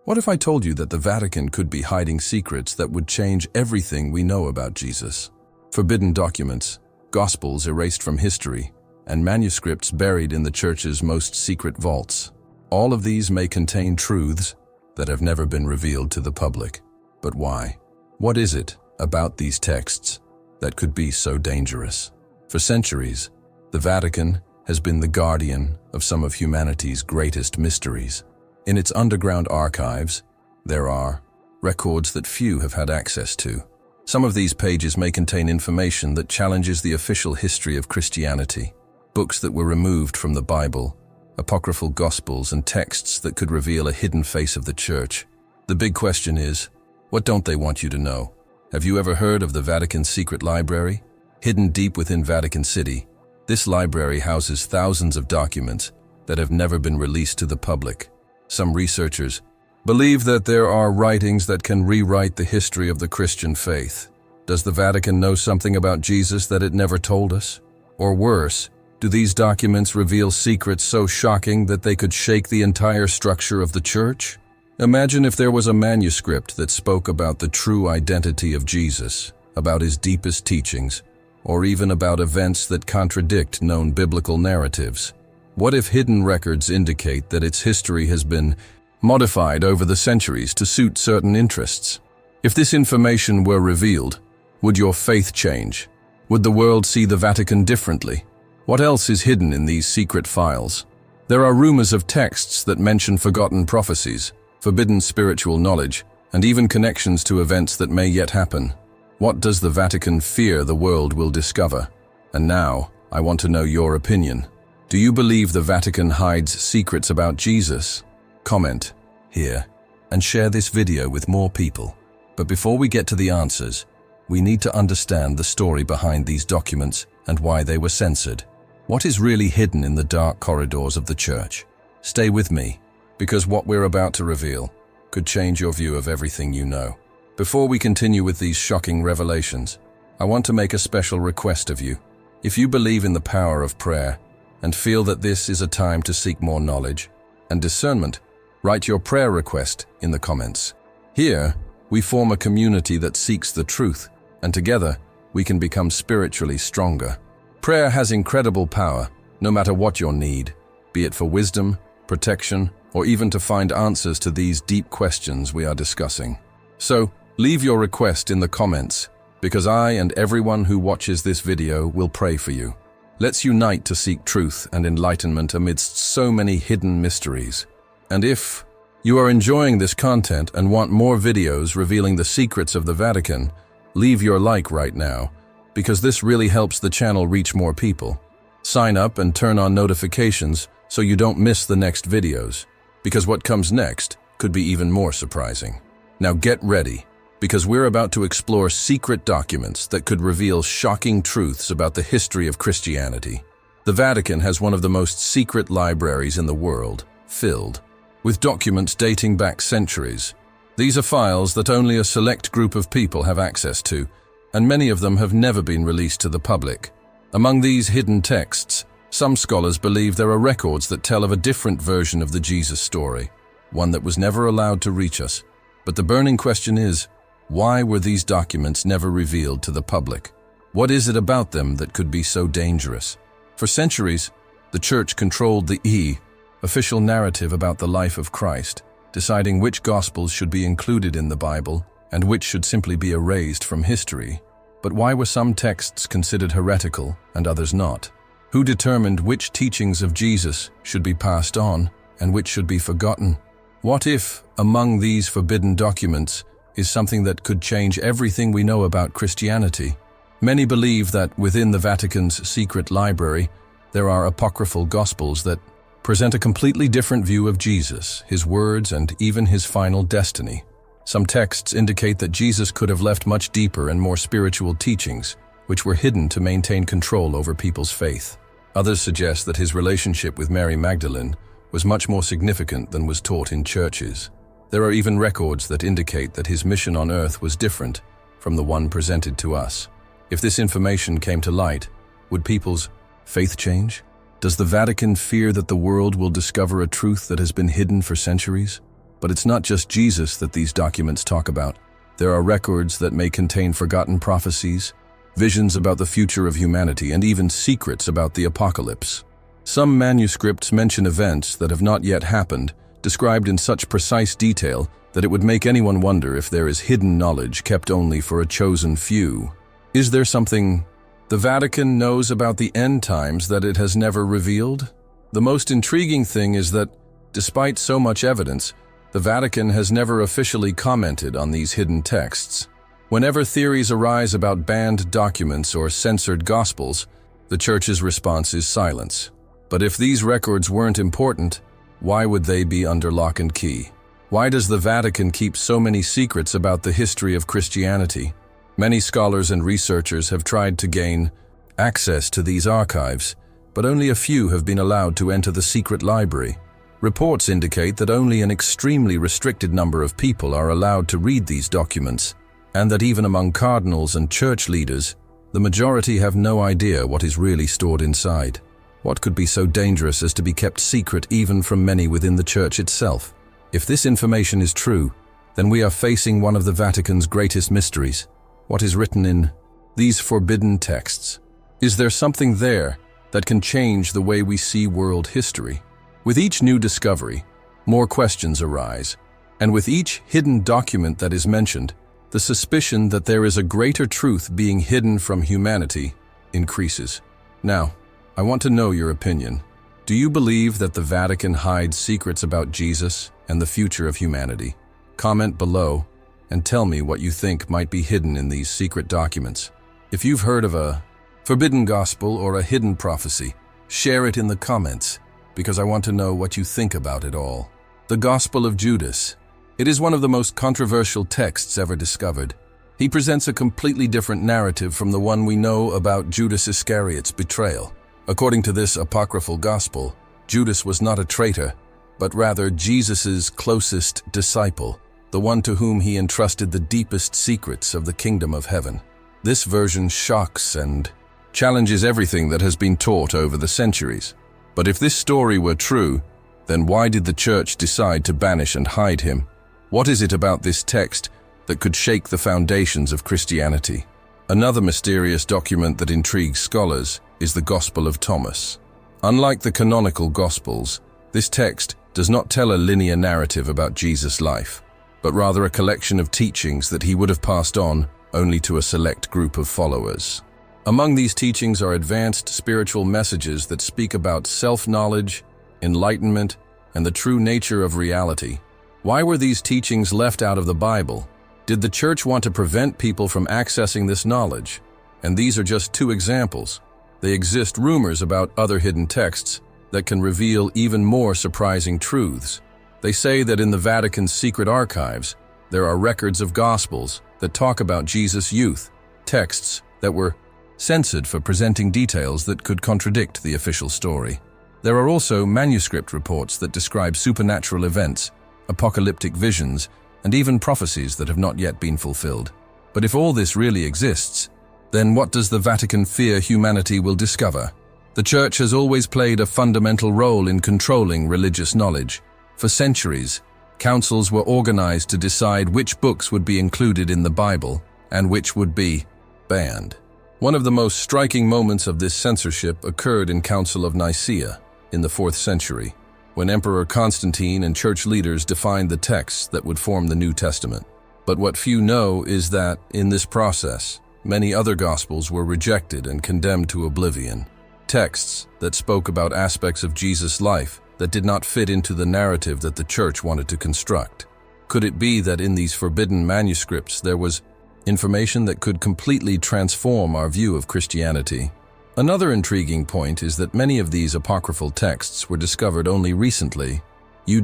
What if I told you that the Vatican could be hiding secrets that would change everything we know about Jesus? Forbidden documents, gospels erased from history, and manuscripts buried in the Church's most secret vaults. All of these may contain truths that have never been revealed to the public. But why? What is it about these texts that could be so dangerous? For centuries, the Vatican has been the guardian of some of humanity's greatest mysteries. In its underground archives, there are records that few have had access to. Some of these pages may contain information that challenges the official history of Christianity, books that were removed from the Bible, apocryphal gospels, and texts that could reveal a hidden face of the Church. The big question is, what don't they want you to know? Have you ever heard of the Vatican Secret Library? Hidden deep within Vatican City, this library houses thousands of documents that have never been released to the public. Some researchers believe that there are writings that can rewrite the history of the Christian faith. Does the Vatican know something about Jesus that it never told us? Or worse, do these documents reveal secrets so shocking that they could shake the entire structure of the Church? Imagine if there was a manuscript that spoke about the true identity of Jesus, about his deepest teachings, or even about events that contradict known biblical narratives. What if hidden records indicate that its history has been modified over the centuries to suit certain interests? If this information were revealed, would your faith change? Would the world see the Vatican differently? What else is hidden in these secret files? There are rumors of texts that mention forgotten prophecies, forbidden spiritual knowledge, and even connections to events that may yet happen. What does the Vatican fear the world will discover? And now, I want to know your opinion. Do you believe the Vatican hides secrets about Jesus? Comment here and share this video with more people. But before we get to the answers, we need to understand the story behind these documents and why they were censored. What is really hidden in the dark corridors of the Church? Stay with me, because what we're about to reveal could change your view of everything you know. Before we continue with these shocking revelations, I want to make a special request of you. If you believe in the power of prayer and feel that this is a time to seek more knowledge and discernment, write your prayer request in the comments. Here, we form a community that seeks the truth, and together, we can become spiritually stronger. Prayer has incredible power, no matter what your need, be it for wisdom, protection, or even to find answers to these deep questions we are discussing. So, leave your request in the comments, because I and everyone who watches this video will pray for you. Let's unite to seek truth and enlightenment amidst so many hidden mysteries. And if you are enjoying this content and want more videos revealing the secrets of the Vatican, leave your like right now, because this really helps the channel reach more people. Sign up and turn on notifications so you don't miss the next videos, because what comes next could be even more surprising. Now get ready, because we're about to explore secret documents that could reveal shocking truths about the history of Christianity. The Vatican has one of the most secret libraries in the world, filled with documents dating back centuries. These are files that only a select group of people have access to, and many of them have never been released to the public. Among these hidden texts, some scholars believe there are records that tell of a different version of the Jesus story, one that was never allowed to reach us. But the burning question is, why were these documents never revealed to the public? What is it about them that could be so dangerous? For centuries, the Church controlled the official narrative about the life of Christ, deciding which Gospels should be included in the Bible and which should simply be erased from history. But why were some texts considered heretical and others not? Who determined which teachings of Jesus should be passed on and which should be forgotten? What if, among these forbidden documents, is something that could change everything we know about Christianity? Many believe that within the Vatican's secret library, there are apocryphal Gospels that present a completely different view of Jesus, his words, and even his final destiny. Some texts indicate that Jesus could have left much deeper and more spiritual teachings, which were hidden to maintain control over people's faith. Others suggest that his relationship with Mary Magdalene was much more significant than was taught in churches. There are even records that indicate that his mission on earth was different from the one presented to us. If this information came to light, would people's faith change? Does the Vatican fear that the world will discover a truth that has been hidden for centuries? But it's not just Jesus that these documents talk about. There are records that may contain forgotten prophecies, visions about the future of humanity, and even secrets about the apocalypse. Some manuscripts mention events that have not yet happened, described in such precise detail that it would make anyone wonder if there is hidden knowledge kept only for a chosen few. Is there something the Vatican knows about the end times that it has never revealed? The most intriguing thing is that, despite so much evidence, the Vatican has never officially commented on these hidden texts. Whenever theories arise about banned documents or censored gospels, the Church's response is silence. But if these records weren't important, why would they be under lock and key? Why does the Vatican keep so many secrets about the history of Christianity? Many scholars and researchers have tried to gain access to these archives, but only a few have been allowed to enter the secret library. Reports indicate that only an extremely restricted number of people are allowed to read these documents, and that even among cardinals and church leaders, the majority have no idea what is really stored inside. What could be so dangerous as to be kept secret even from many within the Church itself? If this information is true, then we are facing one of the Vatican's greatest mysteries. What is written in these forbidden texts? Is there something there that can change the way we see world history? With each new discovery, more questions arise, and with each hidden document that is mentioned, the suspicion that there is a greater truth being hidden from humanity increases. Now, I want to know your opinion. Do you believe that the Vatican hides secrets about Jesus and the future of humanity? Comment below and tell me what you think might be hidden in these secret documents. If you've heard of a forbidden gospel or a hidden prophecy, share it in the comments, because I want to know what you think about it all. The Gospel of Judas. It is one of the most controversial texts ever discovered. He presents a completely different narrative from the one we know about Judas Iscariot's betrayal. According to this apocryphal gospel, Judas was not a traitor, but rather Jesus's closest disciple, the one to whom he entrusted the deepest secrets of the kingdom of heaven. This version shocks and challenges everything that has been taught over the centuries. But if this story were true, then why did the Church decide to banish and hide him? What is it about this text that could shake the foundations of Christianity? Another mysterious document that intrigues scholars is the Gospel of Thomas. Unlike the canonical Gospels, this text does not tell a linear narrative about Jesus' life, but rather a collection of teachings that he would have passed on only to a select group of followers. Among these teachings are advanced spiritual messages that speak about self-knowledge, enlightenment, and the true nature of reality. Why were these teachings left out of the Bible? Did the Church want to prevent people from accessing this knowledge? And these are just two examples. There exist rumors about other hidden texts that can reveal even more surprising truths. They say that in the Vatican's Secret Archives, there are records of Gospels that talk about Jesus' youth, texts that were censored for presenting details that could contradict the official story. There are also manuscript reports that describe supernatural events, apocalyptic visions, and even prophecies that have not yet been fulfilled. But if all this really exists, then what does the Vatican fear humanity will discover? The Church has always played a fundamental role in controlling religious knowledge. For centuries, councils were organized to decide which books would be included in the Bible and which would be banned. One of the most striking moments of this censorship occurred in Council of Nicaea in the 4th century, when Emperor Constantine and church leaders defined the texts that would form the New Testament. But what few know is that, in this process, many other Gospels were rejected and condemned to oblivion. Texts that spoke about aspects of Jesus' life that did not fit into the narrative that the Church wanted to construct. Could it be that in these forbidden manuscripts there was information that could completely transform our view of Christianity? Another intriguing point is that many of these apocryphal texts were discovered only recently.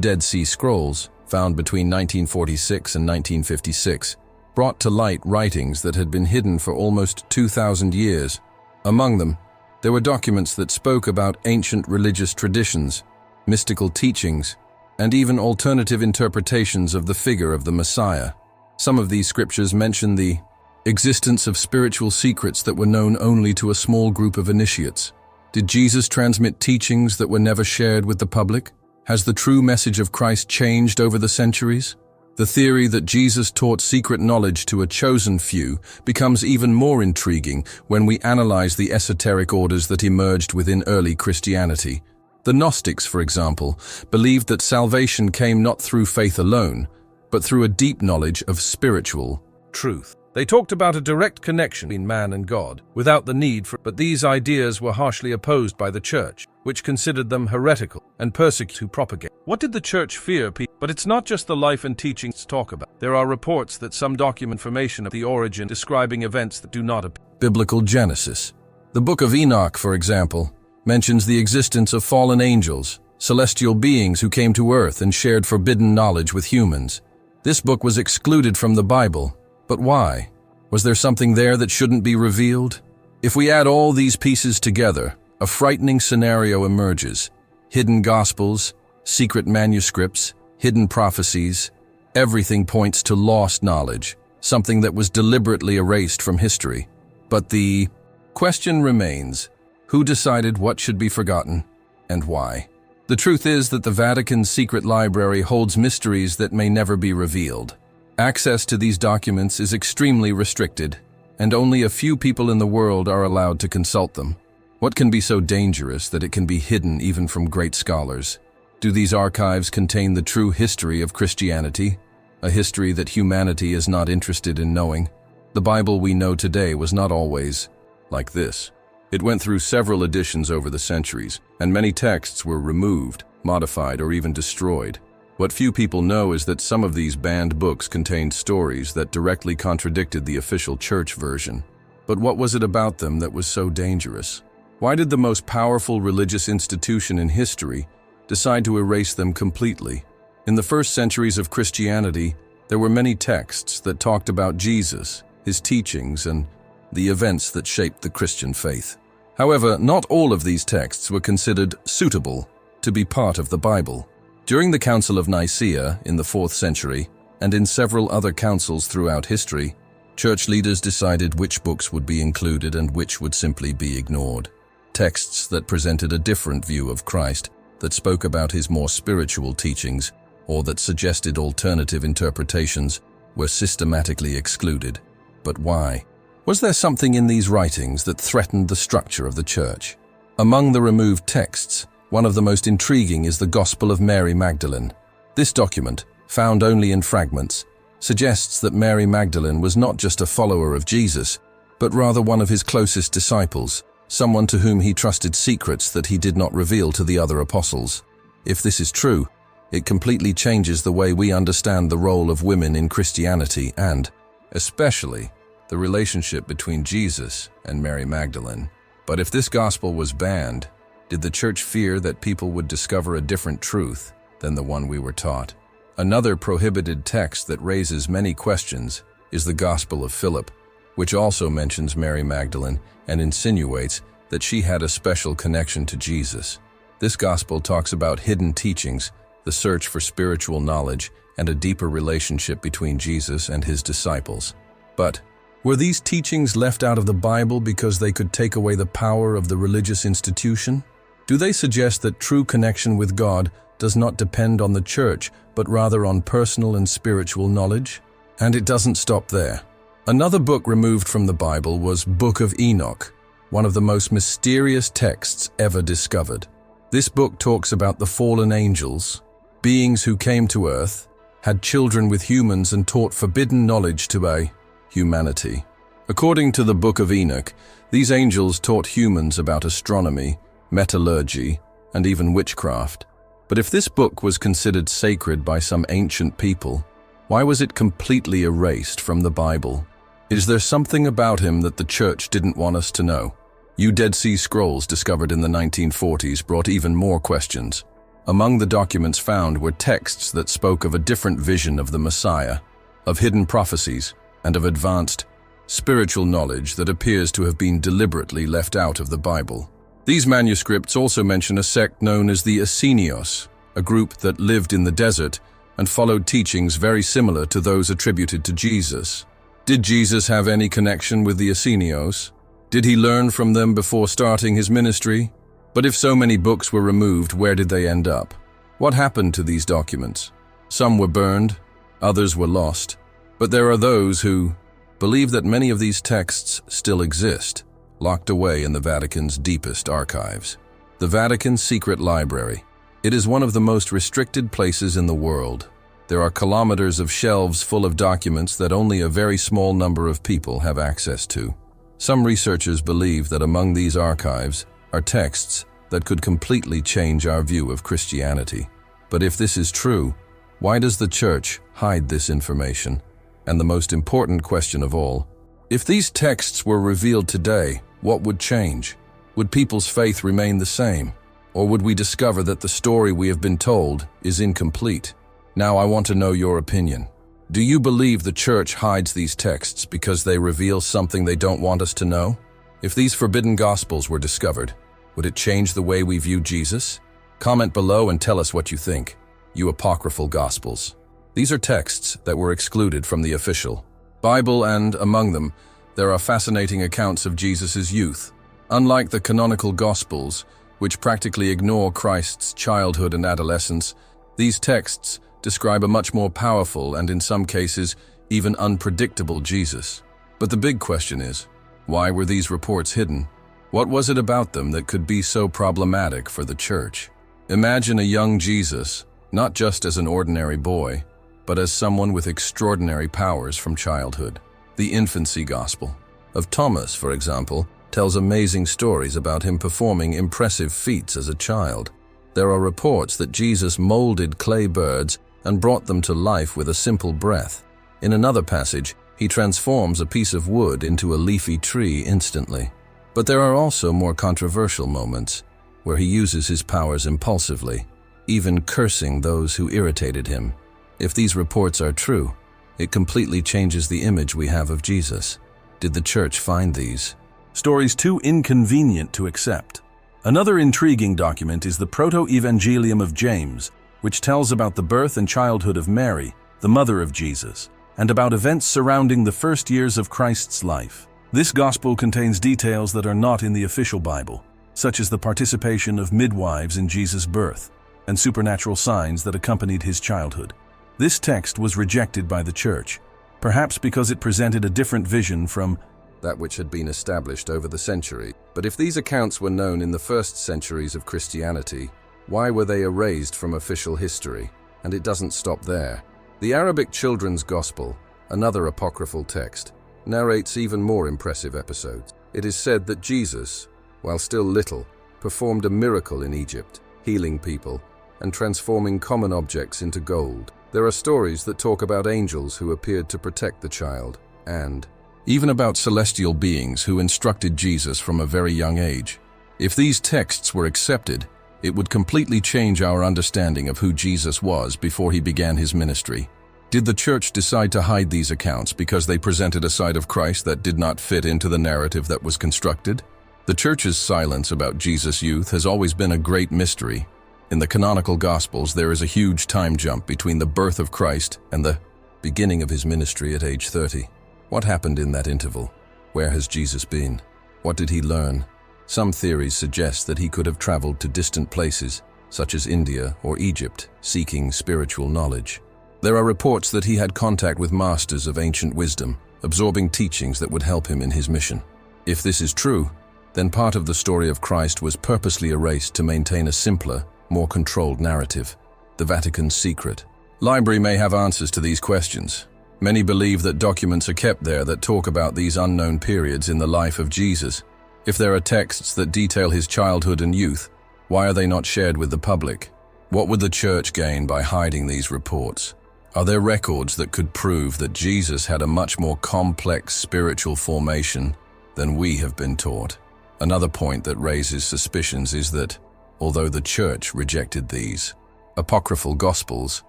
Dead Sea Scrolls, found between 1946 and 1956, brought to light writings that had been hidden for almost 2,000 years. Among them, there were documents that spoke about ancient religious traditions, mystical teachings, and even alternative interpretations of the figure of the Messiah. Some of these scriptures mention the existence of spiritual secrets that were known only to a small group of initiates. Did Jesus transmit teachings that were never shared with the public? Has the true message of Christ changed over the centuries? The theory that Jesus taught secret knowledge to a chosen few becomes even more intriguing when we analyze the esoteric orders that emerged within early Christianity. The Gnostics, for example, believed that salvation came not through faith alone, but through a deep knowledge of spiritual truth. They talked about a direct connection between man and God, without the need for but these ideas were harshly opposed by the Church, which considered them heretical and persecuted who propagate. What did the Church fear? But it's not just the life and teachings talk about. There are reports that some document information of the origin describing events that do not appear. Biblical Genesis. The Book of Enoch, for example, mentions the existence of fallen angels, celestial beings who came to earth and shared forbidden knowledge with humans. This book was excluded from the Bible. But why? Was there something there that shouldn't be revealed? If we add all these pieces together, a frightening scenario emerges. Hidden gospels, secret manuscripts, hidden prophecies, everything points to lost knowledge, something that was deliberately erased from history. But the question remains, who decided what should be forgotten and why? The truth is that the Vatican Secret Library holds mysteries that may never be revealed. Access to these documents is extremely restricted, and only a few people in the world are allowed to consult them. What can be so dangerous that it can be hidden even from great scholars? Do these archives contain the true history of Christianity, a history that humanity is not interested in knowing? The Bible we know today was not always like this. It went through several editions over the centuries, and many texts were removed, modified, or even destroyed. What few people know is that some of these banned books contained stories that directly contradicted the official church version. But what was it about them that was so dangerous? Why did the most powerful religious institution in history decide to erase them completely? In the first centuries of Christianity, there were many texts that talked about Jesus, his teachings, and the events that shaped the Christian faith. However, not all of these texts were considered suitable to be part of the Bible. During the Council of Nicaea in the 4th century, and in several other councils throughout history, church leaders decided which books would be included and which would simply be ignored. Texts that presented a different view of Christ, that spoke about his more spiritual teachings, or that suggested alternative interpretations, were systematically excluded. But why? Was there something in these writings that threatened the structure of the church? Among the removed texts, one of the most intriguing is the Gospel of Mary Magdalene. This document, found only in fragments, suggests that Mary Magdalene was not just a follower of Jesus, but rather one of his closest disciples, someone to whom he trusted secrets that he did not reveal to the other apostles. If this is true, it completely changes the way we understand the role of women in Christianity and, especially, the relationship between Jesus and Mary Magdalene. But if this gospel was banned, did the church fear that people would discover a different truth than the one we were taught? Another prohibited text that raises many questions is the Gospel of Philip, which also mentions Mary Magdalene and insinuates that she had a special connection to Jesus. This gospel talks about hidden teachings, the search for spiritual knowledge, and a deeper relationship between Jesus and his disciples. But were these teachings left out of the Bible because they could take away the power of the religious institution? Do they suggest that true connection with God does not depend on the church, but rather on personal and spiritual knowledge? And it doesn't stop there. Another book removed from the Bible was Book of Enoch, one of the most mysterious texts ever discovered. This book talks about the fallen angels, beings who came to earth, had children with humans, and taught forbidden knowledge to humanity. According to the Book of Enoch, these angels taught humans about astronomy, metallurgy, and even witchcraft. But if this book was considered sacred by some ancient people, why was it completely erased from the Bible? Is there something about him that the church didn't want us to know? Dead Sea Scrolls discovered in the 1940s brought even more questions. Among the documents found were texts that spoke of a different vision of the Messiah, of hidden prophecies, and of advanced spiritual knowledge that appears to have been deliberately left out of the Bible. These manuscripts also mention a sect known as the Essenios, a group that lived in the desert and followed teachings very similar to those attributed to Jesus. Did Jesus have any connection with the Essenios? Did he learn from them before starting his ministry? But if so many books were removed, where did they end up? What happened to these documents? Some were burned, others were lost, but there are those who believe that many of these texts still exist, locked away in the Vatican's deepest archives. The Vatican Secret Library. It is one of the most restricted places in the world. There are kilometers of shelves full of documents that only a very small number of people have access to. Some researchers believe that among these archives are texts that could completely change our view of Christianity. But if this is true, why does the Church hide this information? And the most important question of all, if these texts were revealed today, what would change? Would people's faith remain the same? Or would we discover that the story we have been told is incomplete? Now I want to know your opinion. Do you believe the Church hides these texts because they reveal something they don't want us to know? If these forbidden Gospels were discovered, would it change the way we view Jesus? Comment below and tell us what you think. You apocryphal Gospels. These are texts that were excluded from the official Bible, and among them, there are fascinating accounts of Jesus' youth. Unlike the canonical Gospels, which practically ignore Christ's childhood and adolescence, these texts describe a much more powerful and, in some cases, even unpredictable Jesus. But the big question is, why were these reports hidden? What was it about them that could be so problematic for the Church? Imagine a young Jesus, not just as an ordinary boy, but as someone with extraordinary powers from childhood. The infancy gospel of Thomas, for example, tells amazing stories about him performing impressive feats as a child. There are reports that Jesus molded clay birds and brought them to life with a simple breath. In another passage, he transforms a piece of wood into a leafy tree instantly. But there are also more controversial moments where he uses his powers impulsively, even cursing those who irritated him. If these reports are true, it completely changes the image we have of Jesus. Did the Church find these stories too inconvenient to accept? Another intriguing document is the Proto-Evangelium of James, which tells about the birth and childhood of Mary, the mother of Jesus, and about events surrounding the first years of Christ's life. This gospel contains details that are not in the official Bible, such as the participation of midwives in Jesus' birth, and supernatural signs that accompanied his childhood. This text was rejected by the Church, perhaps because it presented a different vision from that which had been established over the century. But if these accounts were known in the first centuries of Christianity, why were they erased from official history? And it doesn't stop there. The Arabic Children's Gospel, another apocryphal text, narrates even more impressive episodes. It is said that Jesus, while still little, performed a miracle in Egypt, healing people and transforming common objects into gold. There are stories that talk about angels who appeared to protect the child, and even about celestial beings who instructed Jesus from a very young age. If these texts were accepted, it would completely change our understanding of who Jesus was before he began his ministry. Did the Church decide to hide these accounts because they presented a side of Christ that did not fit into the narrative that was constructed? The Church's silence about Jesus' youth has always been a great mystery. In the canonical Gospels, there is a huge time jump between the birth of Christ and the beginning of his ministry at age 30. What happened in that interval? Where has Jesus been? What did he learn? Some theories suggest that he could have traveled to distant places, such as India or Egypt, seeking spiritual knowledge. There are reports that he had contact with masters of ancient wisdom, absorbing teachings that would help him in his mission. If this is true, then part of the story of Christ was purposely erased to maintain a simpler, more controlled narrative. The Vatican Secret Library may have answers to these questions. Many believe that documents are kept there that talk about these unknown periods in the life of Jesus. If there are texts that detail his childhood and youth, why are they not shared with the public? What would the Church gain by hiding these reports? Are there records that could prove that Jesus had a much more complex spiritual formation than we have been taught? Another point that raises suspicions is that, although the Church rejected these apocryphal Gospels,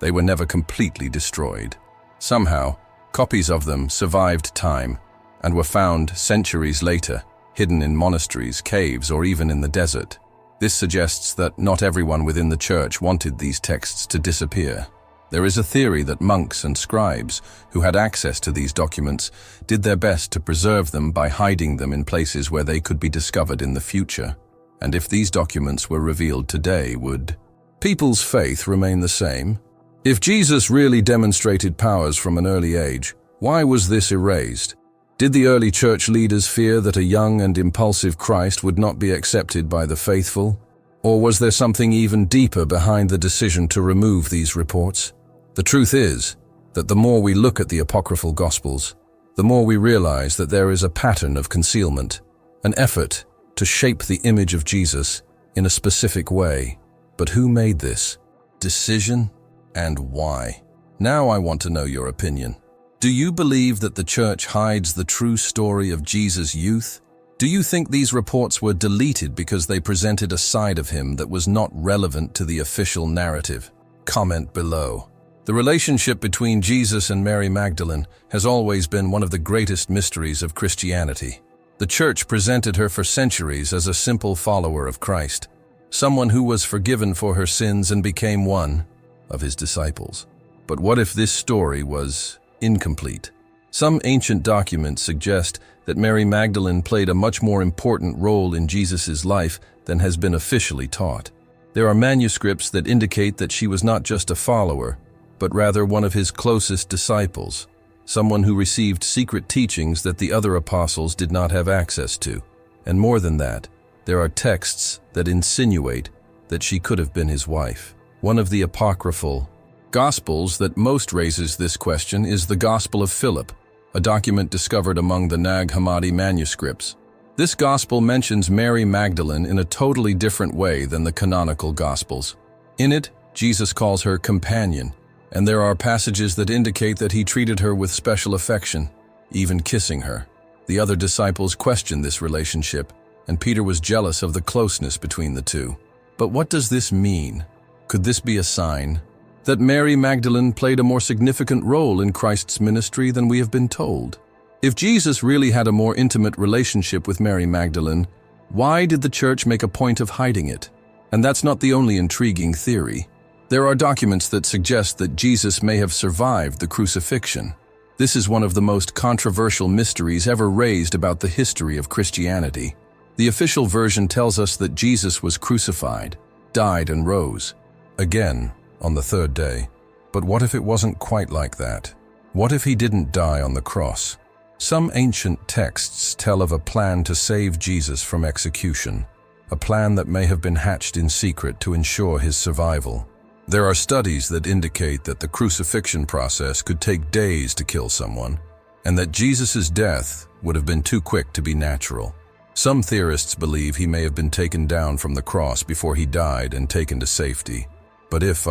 they were never completely destroyed. Somehow, copies of them survived time and were found centuries later, hidden in monasteries, caves, or even in the desert. This suggests that not everyone within the Church wanted these texts to disappear. There is a theory that monks and scribes who had access to these documents did their best to preserve them by hiding them in places where they could be discovered in the future. And if these documents were revealed today, would people's faith remain the same. If Jesus really demonstrated powers from an early age, why was this erased? Did the early church leaders fear that a young and impulsive Christ would not be accepted by the faithful? Or was there something even deeper behind the decision to remove these reports? The truth is that the more we look at the apocryphal Gospels, the more we realize that there is a pattern of concealment, an effort to shape the image of Jesus in a specific way. But who made this decision and why? Now I want to know your opinion. Do you believe that the church hides the true story of Jesus' youth? Do you think these reports were deleted because they presented a side of him that was not relevant to the official narrative? Comment below. The relationship between Jesus and Mary Magdalene has always been one of the greatest mysteries of Christianity. The church presented her for centuries as a simple follower of Christ, someone who was forgiven for her sins and became one of his disciples. But what if this story was incomplete? Some ancient documents suggest that Mary Magdalene played a much more important role in Jesus' life than has been officially taught. There are manuscripts that indicate that she was not just a follower, but rather one of his closest disciples, someone who received secret teachings that the other apostles did not have access to. And more than that, there are texts that insinuate that she could have been his wife. One of the apocryphal Gospels that most raises this question is the Gospel of Philip, a document discovered among the Nag Hammadi manuscripts. This gospel mentions Mary Magdalene in a totally different way than the canonical Gospels. In it, Jesus calls her companion, and there are passages that indicate that he treated her with special affection, even kissing her. The other disciples questioned this relationship, and Peter was jealous of the closeness between the two. But what does this mean? Could this be a sign that Mary Magdalene played a more significant role in Christ's ministry than we have been told? If Jesus really had a more intimate relationship with Mary Magdalene, why did the church make a point of hiding it? And that's not the only intriguing theory. There are documents that suggest that Jesus may have survived the crucifixion. This is one of the most controversial mysteries ever raised about the history of Christianity. The official version tells us that Jesus was crucified, died and rose again on the third day. But what if it wasn't quite like that? What if he didn't die on the cross? Some ancient texts tell of a plan to save Jesus from execution, a plan that may have been hatched in secret to ensure his survival. There are studies that indicate that the crucifixion process could take days to kill someone, and that Jesus' death would have been too quick to be natural. Some theorists believe he may have been taken down from the cross before he died and taken to safety. But if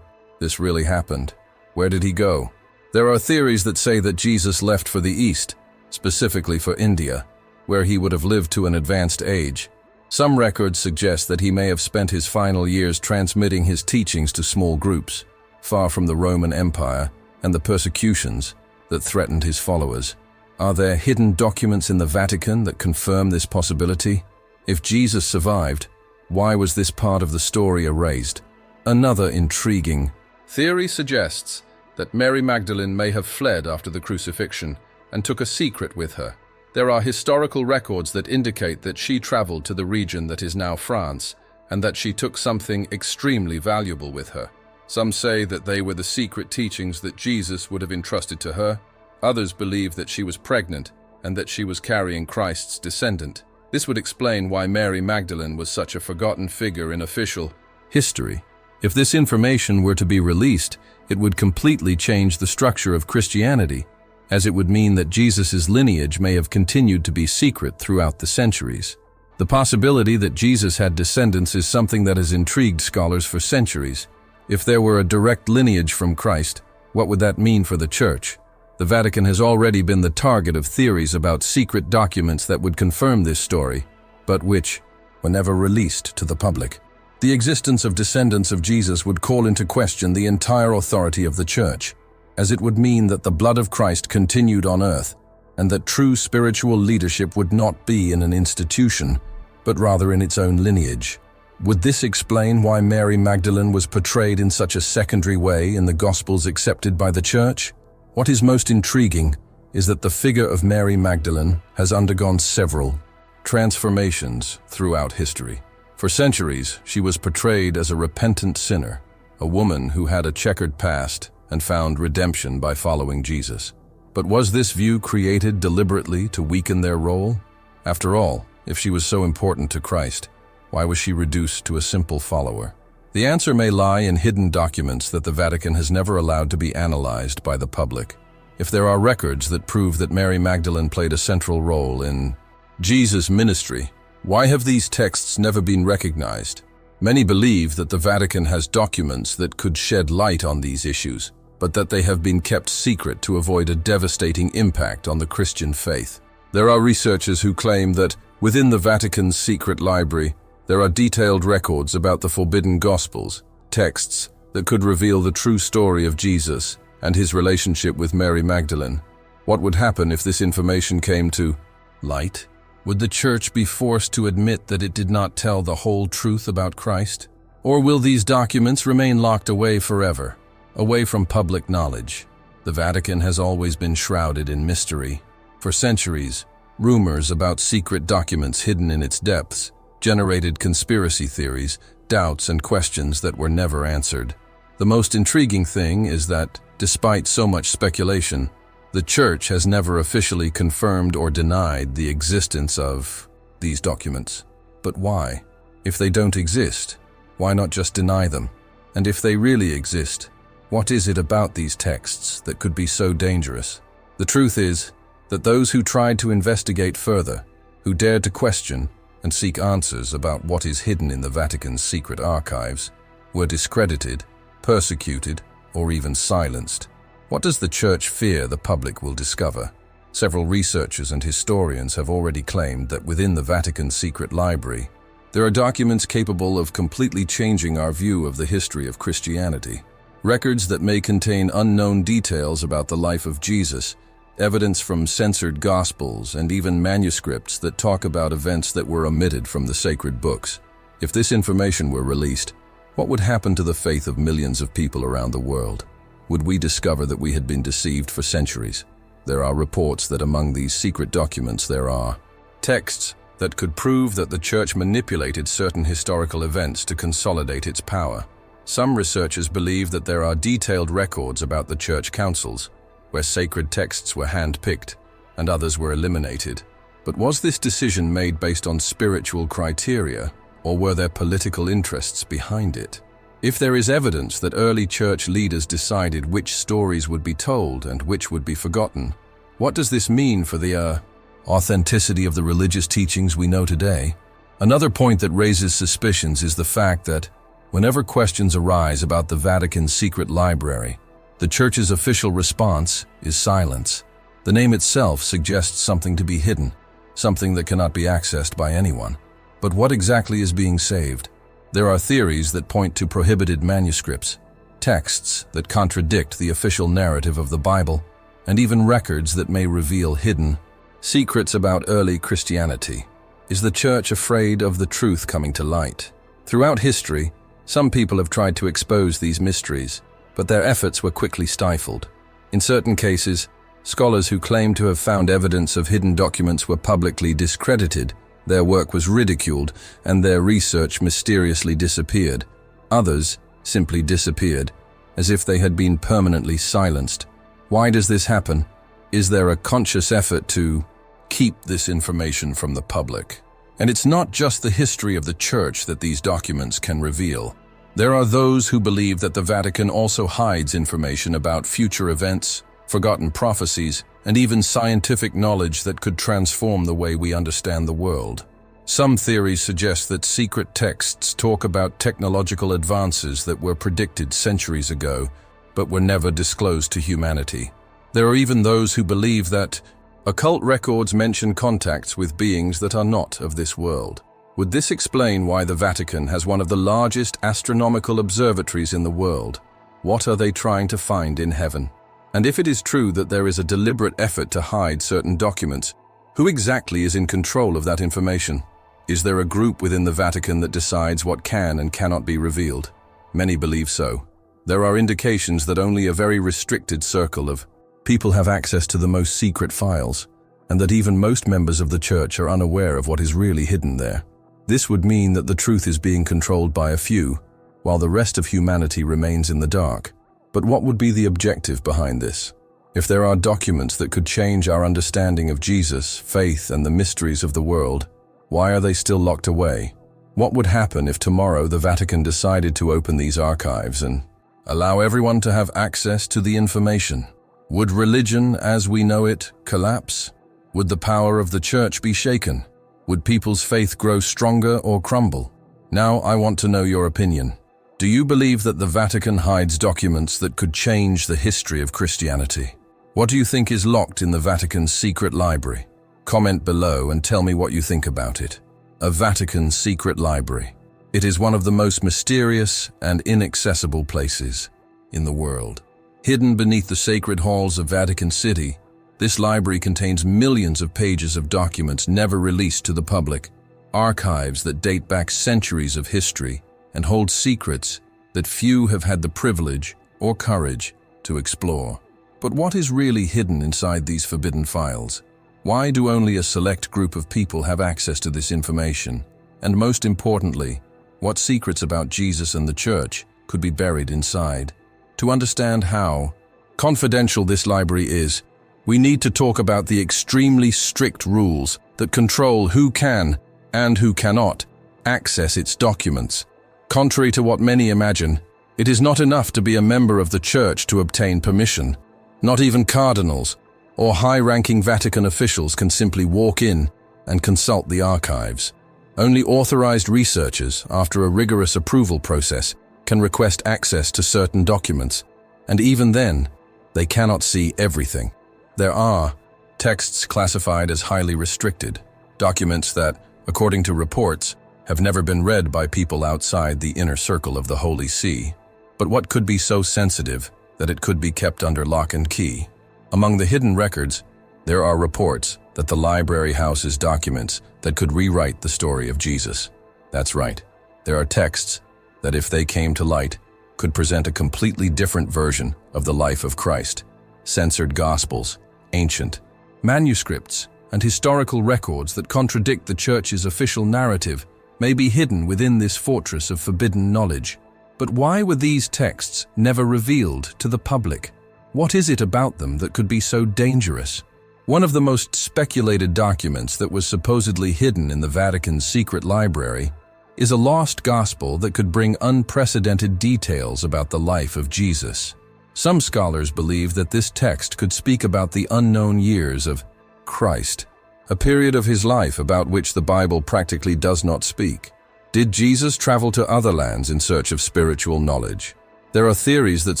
this really happened, where did he go? There are theories that say that Jesus left for the East, specifically for India, where he would have lived to an advanced age. Some records suggest that he may have spent his final years transmitting his teachings to small groups, far from the Roman Empire and the persecutions that threatened his followers. Are there hidden documents in the Vatican that confirm this possibility? If Jesus survived, why was this part of the story erased? Another intriguing theory suggests that Mary Magdalene may have fled after the crucifixion and took a secret with her. There are historical records that indicate that she traveled to the region that is now France and that she took something extremely valuable with her. Some say that they were the secret teachings that Jesus would have entrusted to her. Others believe that she was pregnant and that she was carrying Christ's descendant. This would explain why Mary Magdalene was such a forgotten figure in official history. If this information were to be released, it would completely change the structure of Christianity, as it would mean that Jesus' lineage may have continued to be secret throughout the centuries. The possibility that Jesus had descendants is something that has intrigued scholars for centuries. If there were a direct lineage from Christ, what would that mean for the Church? The Vatican has already been the target of theories about secret documents that would confirm this story, but which were never released to the public. The existence of descendants of Jesus would call into question the entire authority of the Church, as it would mean that the blood of Christ continued on earth, and that true spiritual leadership would not be in an institution, but rather in its own lineage. Would this explain why Mary Magdalene was portrayed in such a secondary way in the Gospels accepted by the Church? What is most intriguing is that the figure of Mary Magdalene has undergone several transformations throughout history. For centuries, she was portrayed as a repentant sinner, a woman who had a checkered past and found redemption by following Jesus. But was this view created deliberately to weaken their role? After all, if she was so important to Christ, why was she reduced to a simple follower? The answer may lie in hidden documents that the Vatican has never allowed to be analyzed by the public. If there are records that prove that Mary Magdalene played a central role in Jesus' ministry, why have these texts never been recognized? Many believe that the Vatican has documents that could shed light on these issues, but that they have been kept secret to avoid a devastating impact on the Christian faith. There are researchers who claim that within the Vatican's secret library, there are detailed records about the forbidden Gospels, texts that could reveal the true story of Jesus and his relationship with Mary Magdalene. What would happen if this information came to light? Would the Church be forced to admit that it did not tell the whole truth about Christ? Or will these documents remain locked away forever, away from public knowledge? The Vatican has always been shrouded in mystery. For centuries, rumors about secret documents hidden in its depths generated conspiracy theories, doubts, and questions that were never answered. The most intriguing thing is that, despite so much speculation, the Church has never officially confirmed or denied the existence of these documents. But why? If they don't exist, why not just deny them? And if they really exist, what is it about these texts that could be so dangerous? The truth is that those who tried to investigate further, who dared to question and seek answers about what is hidden in the Vatican's secret archives, were discredited, persecuted, or even silenced. What does the Church fear the public will discover? Several researchers and historians have already claimed that within the Vatican Secret Library, there are documents capable of completely changing our view of the history of Christianity. Records that may contain unknown details about the life of Jesus, evidence from censored Gospels, and even manuscripts that talk about events that were omitted from the sacred books. If this information were released, what would happen to the faith of millions of people around the world? Would we discover that we had been deceived for centuries? There are reports that among these secret documents there are texts that could prove that the Church manipulated certain historical events to consolidate its power. Some researchers believe that there are detailed records about the Church councils, where sacred texts were hand-picked and others were eliminated. But was this decision made based on spiritual criteria, or were there political interests behind it? If there is evidence that early Church leaders decided which stories would be told and which would be forgotten, what does this mean for the authenticity of the religious teachings we know today? Another point that raises suspicions is the fact that whenever questions arise about the Vatican Secret Library, the Church's official response is silence. The name itself suggests something to be hidden, something that cannot be accessed by anyone. But what exactly is being saved? There are theories that point to prohibited manuscripts, texts that contradict the official narrative of the Bible, and even records that may reveal hidden secrets about early Christianity. Is the Church afraid of the truth coming to light? Throughout history, some people have tried to expose these mysteries, but their efforts were quickly stifled. In certain cases, scholars who claimed to have found evidence of hidden documents were publicly discredited. Their work was ridiculed, and their research mysteriously disappeared. Others simply disappeared, as if they had been permanently silenced. Why does this happen? Is there a conscious effort to keep this information from the public? And it's not just the history of the Church that these documents can reveal. There are those who believe that the Vatican also hides information about future events, forgotten prophecies, and even scientific knowledge that could transform the way we understand the world. Some theories suggest that secret texts talk about technological advances that were predicted centuries ago, but were never disclosed to humanity. There are even those who believe that occult records mention contacts with beings that are not of this world. Would this explain why the Vatican has one of the largest astronomical observatories in the world? What are they trying to find in heaven? And if it is true that there is a deliberate effort to hide certain documents, who exactly is in control of that information? Is there a group within the Vatican that decides what can and cannot be revealed? Many believe so. There are indications that only a very restricted circle of people have access to the most secret files, and that even most members of the Church are unaware of what is really hidden there. This would mean that the truth is being controlled by a few, while the rest of humanity remains in the dark. But what would be the objective behind this? If there are documents that could change our understanding of Jesus, faith, and the mysteries of the world, why are they still locked away? What would happen if tomorrow the Vatican decided to open these archives and allow everyone to have access to the information? Would religion, as we know it, collapse? Would the power of the Church be shaken? Would people's faith grow stronger or crumble? Now I want to know your opinion. Do you believe that the Vatican hides documents that could change the history of Christianity? What do you think is locked in the Vatican's secret library? Comment below and tell me what you think about it. A Vatican Secret Library. It is one of the most mysterious and inaccessible places in the world. Hidden beneath the sacred halls of Vatican City, this library contains millions of pages of documents never released to the public, archives that date back centuries of history and hold secrets that few have had the privilege or courage to explore. But what is really hidden inside these forbidden files? Why do only a select group of people have access to this information? And most importantly, what secrets about Jesus and the Church could be buried inside? To understand how confidential this library is, we need to talk about the extremely strict rules that control who can and who cannot access its documents. Contrary to what many imagine, it is not enough to be a member of the Church to obtain permission. Not even cardinals or high-ranking Vatican officials can simply walk in and consult the archives. Only authorized researchers, after a rigorous approval process, can request access to certain documents, and even then, they cannot see everything. There are texts classified as highly restricted, documents that, according to reports, have never been read by people outside the inner circle of the Holy See. But what could be so sensitive that it could be kept under lock and key? Among the hidden records, there are reports that the library houses documents that could rewrite the story of Jesus. That's right, there are texts that, if they came to light, could present a completely different version of the life of Christ. Censored gospels, ancient manuscripts, and historical records that contradict the Church's official narrative may be hidden within this fortress of forbidden knowledge. But why were these texts never revealed to the public? What is it about them that could be so dangerous? One of the most speculated documents that was supposedly hidden in the Vatican's secret library is a lost gospel that could bring unprecedented details about the life of Jesus. Some scholars believe that this text could speak about the unknown years of Christ, a period of his life about which the Bible practically does not speak. Did Jesus travel to other lands in search of spiritual knowledge? There are theories that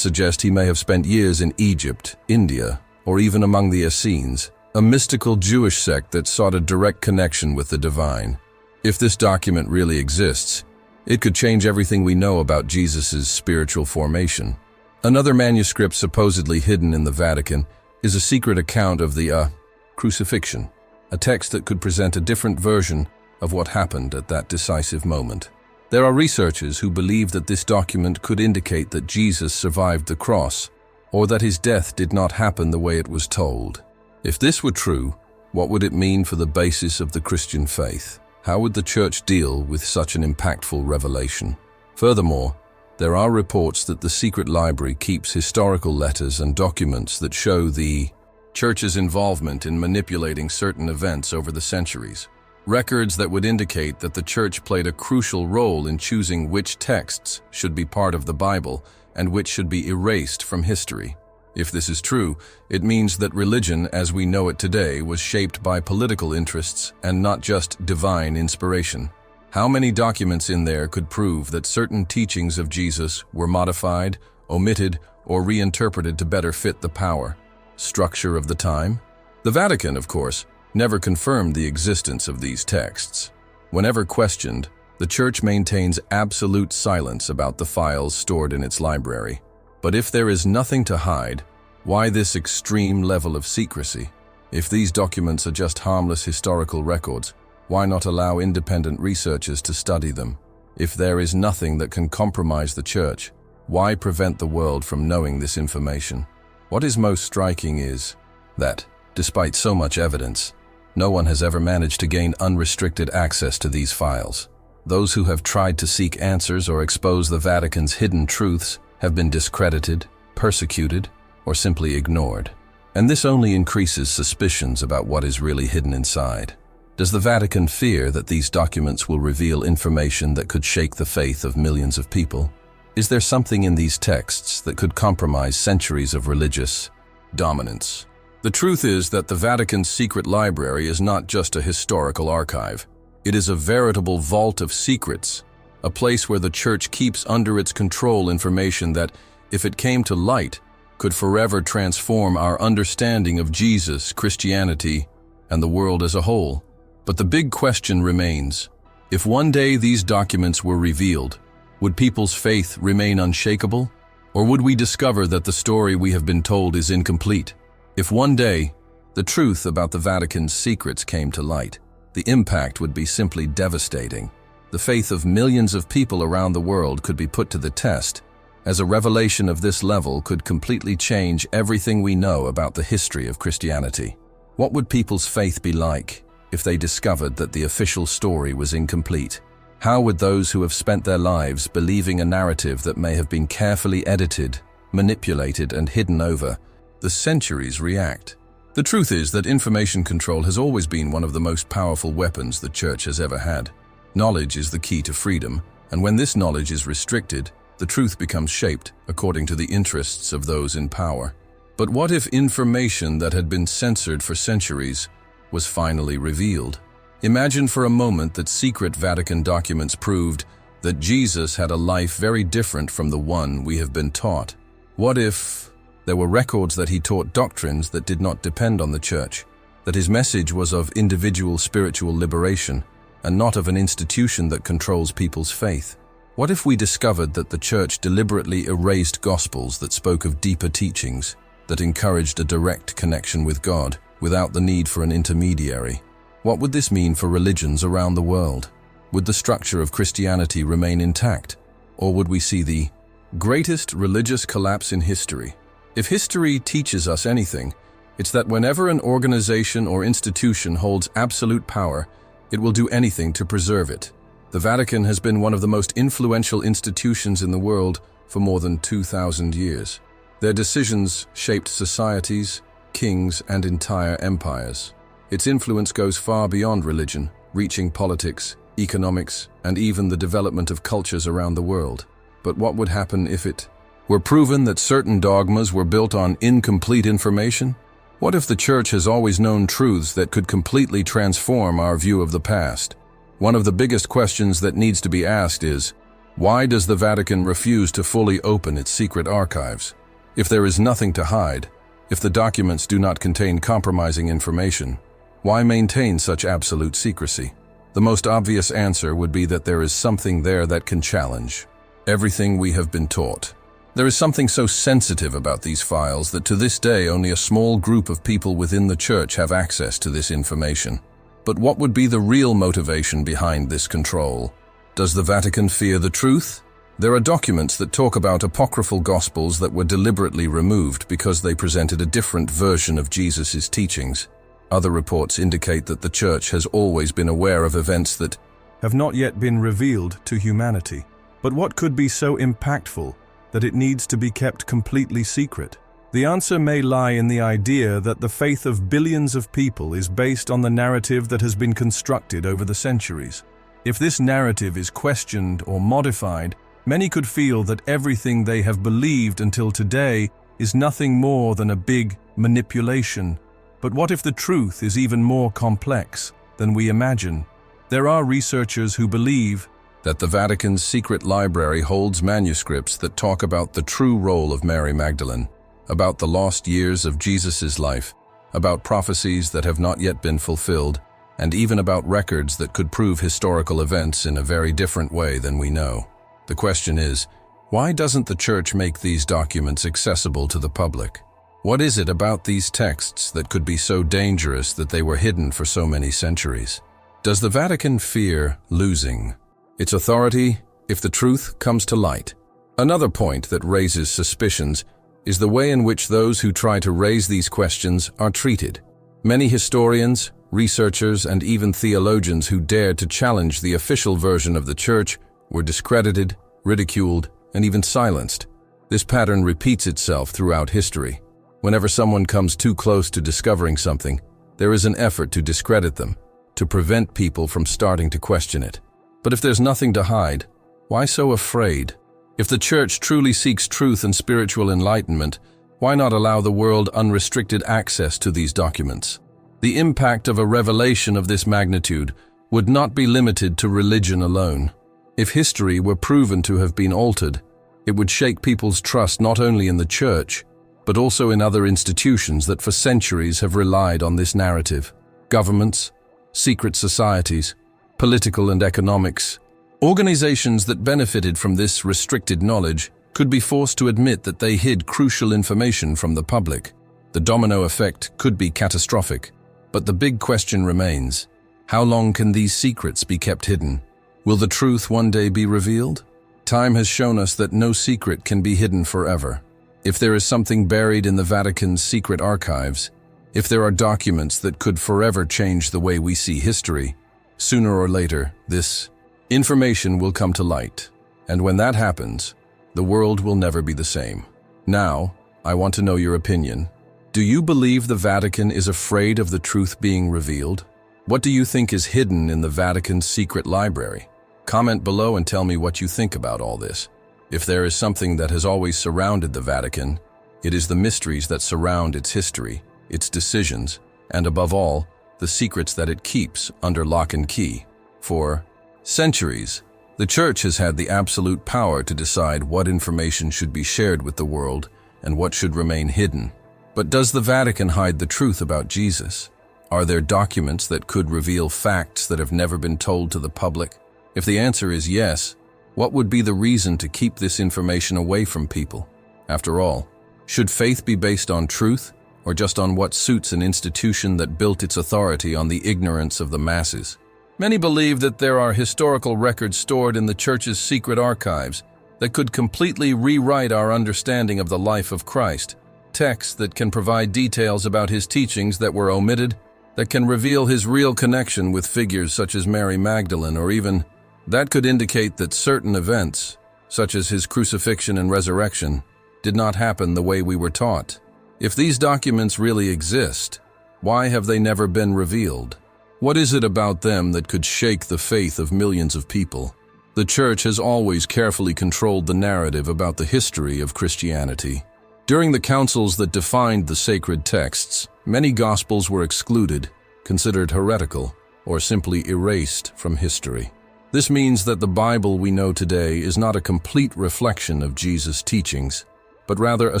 suggest he may have spent years in Egypt, India, or even among the Essenes, a mystical Jewish sect that sought a direct connection with the divine. If this document really exists, it could change everything we know about Jesus' spiritual formation. Another manuscript supposedly hidden in the Vatican is a secret account of the crucifixion, a text that could present a different version of what happened at that decisive moment. There are researchers who believe that this document could indicate that Jesus survived the cross, or that his death did not happen the way it was told. If this were true, what would it mean for the basis of the Christian faith? How would the Church deal with such an impactful revelation? Furthermore, there are reports that the secret library keeps historical letters and documents that show the Church's involvement in manipulating certain events over the centuries. Records that would indicate that the Church played a crucial role in choosing which texts should be part of the Bible and which should be erased from history. If this is true, it means that religion as we know it today was shaped by political interests and not just divine inspiration. How many documents in there could prove that certain teachings of Jesus were modified, omitted, or reinterpreted to better fit the power structure of the time? The Vatican, of course, never confirmed the existence of these texts. Whenever questioned, the Church maintains absolute silence about the files stored in its library. But if there is nothing to hide, why this extreme level of secrecy? If these documents are just harmless historical records, why not allow independent researchers to study them? If there is nothing that can compromise the Church, why prevent the world from knowing this information? What is most striking is that, despite so much evidence, no one has ever managed to gain unrestricted access to these files. Those who have tried to seek answers or expose the Vatican's hidden truths have been discredited, persecuted, or simply ignored. And this only increases suspicions about what is really hidden inside. Does the Vatican fear that these documents will reveal information that could shake the faith of millions of people? Is there something in these texts that could compromise centuries of religious dominance? The truth is that the Vatican Secret Library is not just a historical archive. It is a veritable vault of secrets, a place where the Church keeps under its control information that, if it came to light, could forever transform our understanding of Jesus, Christianity, and the world as a whole. But the big question remains: if one day these documents were revealed, would people's faith remain unshakable? Or would we discover that the story we have been told is incomplete? If one day the truth about the Vatican's secrets came to light, the impact would be simply devastating. The faith of millions of people around the world could be put to the test, as a revelation of this level could completely change everything we know about the history of Christianity. What would people's faith be like if they discovered that the official story was incomplete? How would those who have spent their lives believing a narrative that may have been carefully edited, manipulated, and hidden over the centuries react? The truth is that information control has always been one of the most powerful weapons the Church has ever had. Knowledge is the key to freedom, and when this knowledge is restricted, the truth becomes shaped according to the interests of those in power. But what if information that had been censored for centuries was finally revealed? Imagine for a moment that secret Vatican documents proved that Jesus had a life very different from the one we have been taught. What if there were records that he taught doctrines that did not depend on the Church, that his message was of individual spiritual liberation and not of an institution that controls people's faith? What if we discovered that the Church deliberately erased Gospels that spoke of deeper teachings, that encouraged a direct connection with God without the need for an intermediary? What would this mean for religions around the world? Would the structure of Christianity remain intact, or would we see the greatest religious collapse in history? If history teaches us anything, it's that whenever an organization or institution holds absolute power, it will do anything to preserve it. The Vatican has been one of the most influential institutions in the world for more than 2,000 years. Their decisions shaped societies, kings, and entire empires. Its influence goes far beyond religion, reaching politics, economics, and even the development of cultures around the world. But what would happen if it were proven that certain dogmas were built on incomplete information? What if the Church has always known truths that could completely transform our view of the past? One of the biggest questions that needs to be asked is, why does the Vatican refuse to fully open its secret archives? If there is nothing to hide, if the documents do not contain compromising information, why maintain such absolute secrecy? The most obvious answer would be that there is something there that can challenge everything we have been taught. There is something so sensitive about these files that to this day only a small group of people within the Church have access to this information. But what would be the real motivation behind this control? Does the Vatican fear the truth? There are documents that talk about apocryphal Gospels that were deliberately removed because they presented a different version of Jesus' teachings. Other reports indicate that the Church has always been aware of events that have not yet been revealed to humanity. But what could be so impactful that it needs to be kept completely secret? The answer may lie in the idea that the faith of billions of people is based on the narrative that has been constructed over the centuries. If this narrative is questioned or modified, many could feel that everything they have believed until today is nothing more than a big manipulation. But what if the truth is even more complex than we imagine? There are researchers who believe that the Vatican's Secret Library holds manuscripts that talk about the true role of Mary Magdalene, about the lost years of Jesus' life, about prophecies that have not yet been fulfilled, and even about records that could prove historical events in a very different way than we know. The question is, why doesn't the Church make these documents accessible to the public? What is it about these texts that could be so dangerous that they were hidden for so many centuries? Does the Vatican fear losing its authority if the truth comes to light? Another point that raises suspicions is the way in which those who try to raise these questions are treated. Many historians, Researchers and even theologians who dared to challenge the official version of the Church were discredited, ridiculed, and even silenced. This pattern repeats itself throughout history. Whenever someone comes too close to discovering something, there is an effort to discredit them, to prevent people from starting to question it. But if there's nothing to hide, why so afraid? If the Church truly seeks truth and spiritual enlightenment, why not allow the world unrestricted access to these documents? The impact of a revelation of this magnitude would not be limited to religion alone. If history were proven to have been altered, it would shake people's trust not only in the Church, but also in other institutions that for centuries have relied on this narrative. Governments, secret societies, political and economics. Organizations that benefited from this restricted knowledge could be forced to admit that they hid crucial information from the public. The domino effect could be catastrophic, but the big question remains: how long can these secrets be kept hidden? Will the truth one day be revealed? Time has shown us that no secret can be hidden forever. If there is something buried in the Vatican's secret archives, if there are documents that could forever change the way we see history, sooner or later, this information will come to light. And when that happens, the world will never be the same. Now, I want to know your opinion. Do you believe the Vatican is afraid of the truth being revealed? What do you think is hidden in the Vatican Secret Library? Comment below and tell me what you think about all this. If there is something that has always surrounded the Vatican, it is the mysteries that surround its history, its decisions, and above all, the secrets that it keeps under lock and key. For centuries, the Church has had the absolute power to decide what information should be shared with the world and what should remain hidden. But does the Vatican hide the truth about Jesus? Are there documents that could reveal facts that have never been told to the public? If the answer is yes, what would be the reason to keep this information away from people? After all, should faith be based on truth, or just on what suits an institution that built its authority on the ignorance of the masses? Many believe that there are historical records stored in the Church's secret archives that could completely rewrite our understanding of the life of Christ. Texts that can provide details about his teachings that were omitted, that can reveal his real connection with figures such as Mary Magdalene, or even that could indicate that certain events, such as his crucifixion and resurrection, did not happen the way we were taught. If these documents really exist, why have they never been revealed? What is it about them that could shake the faith of millions of people? The Church has always carefully controlled the narrative about the history of Christianity. During the councils that defined the sacred texts, many Gospels were excluded, considered heretical, or simply erased from history. This means that the Bible we know today is not a complete reflection of Jesus' teachings, but rather a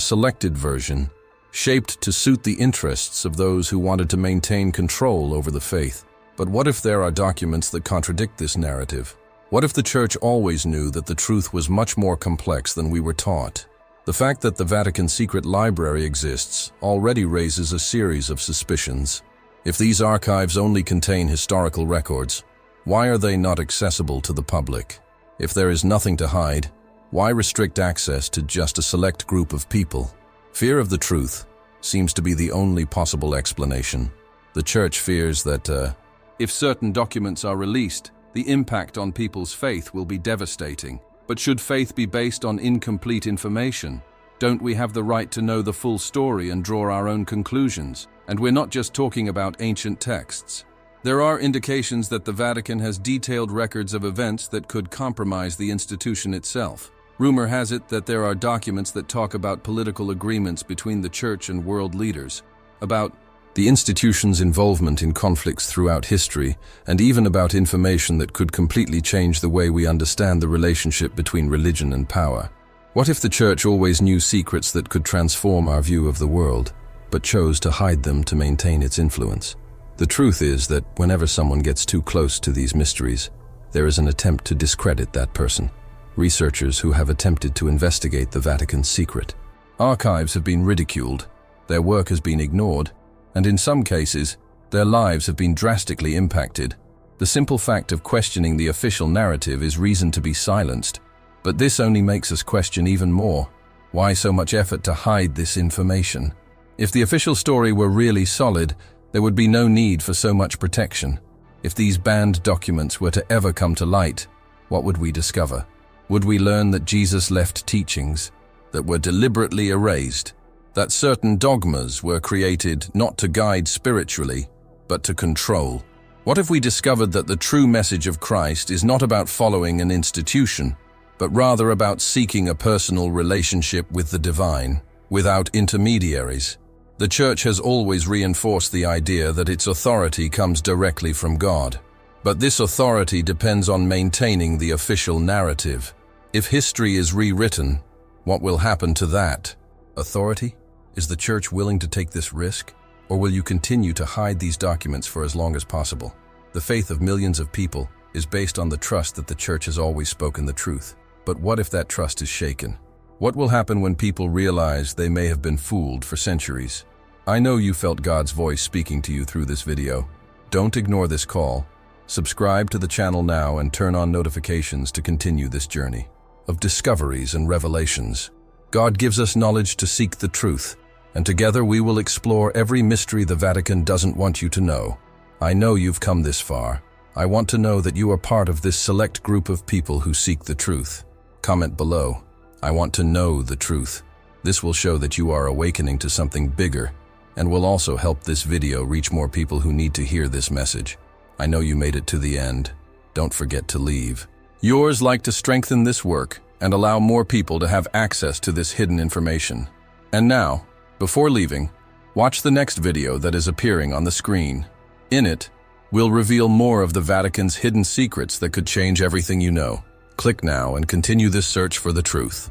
selected version, shaped to suit the interests of those who wanted to maintain control over the faith. But what if there are documents that contradict this narrative? What if the Church always knew that the truth was much more complex than we were taught? The fact that the Vatican Secret Library exists already raises a series of suspicions. If these archives only contain historical records, why are they not accessible to the public? If there is nothing to hide, why restrict access to just a select group of people? Fear of the truth seems to be the only possible explanation. The Church fears that if certain documents are released, the impact on people's faith will be devastating. But should faith be based on incomplete information? Don't we have the right to know the full story and draw our own conclusions? And we're not just talking about ancient texts. There are indications that the Vatican has detailed records of events that could compromise the institution itself. Rumor has it that there are documents that talk about political agreements between the Church and world leaders, about the institution's involvement in conflicts throughout history, and even about information that could completely change the way we understand the relationship between religion and power. What if the Church always knew secrets that could transform our view of the world, but chose to hide them to maintain its influence? The truth is that whenever someone gets too close to these mysteries, there is an attempt to discredit that person. Researchers who have attempted to investigate the Vatican's secret archives have been ridiculed, their work has been ignored, and in some cases, their lives have been drastically impacted. The simple fact of questioning the official narrative is reason to be silenced, but this only makes us question even more. Why so much effort to hide this information? If the official story were really solid, There would be no need for so much protection. If these banned documents were to ever come to light, what would we discover? Would we learn that Jesus left teachings that were deliberately erased, that certain dogmas were created not to guide spiritually, but to control? What if we discovered that the true message of Christ is not about following an institution, but rather about seeking a personal relationship with the divine, without intermediaries? The Church has always reinforced the idea that its authority comes directly from God. But this authority depends on maintaining the official narrative. If history is rewritten, what will happen to that authority? Is the Church willing to take this risk? Or will you continue to hide these documents for as long as possible? The faith of millions of people is based on the trust that the Church has always spoken the truth. But what if that trust is shaken? What will happen when people realize they may have been fooled for centuries? I know you felt God's voice speaking to you through this video. Don't ignore this call. Subscribe to the channel now and turn on notifications to continue this journey of discoveries and revelations. God gives us knowledge to seek the truth, and together we will explore every mystery the Vatican doesn't want you to know. I know you've come this far. I want to know that you are part of this select group of people who seek the truth. Comment below, "I want to know the truth." This will show that you are awakening to something bigger, and will also help this video reach more people who need to hear this message. I know you made it to the end. Don't forget to leave yours like to strengthen this work and allow more people to have access to this hidden information. And now, before leaving, watch the next video that is appearing on the screen. In it, we'll reveal more of the Vatican's hidden secrets that could change everything you know. Click now and continue this search for the truth.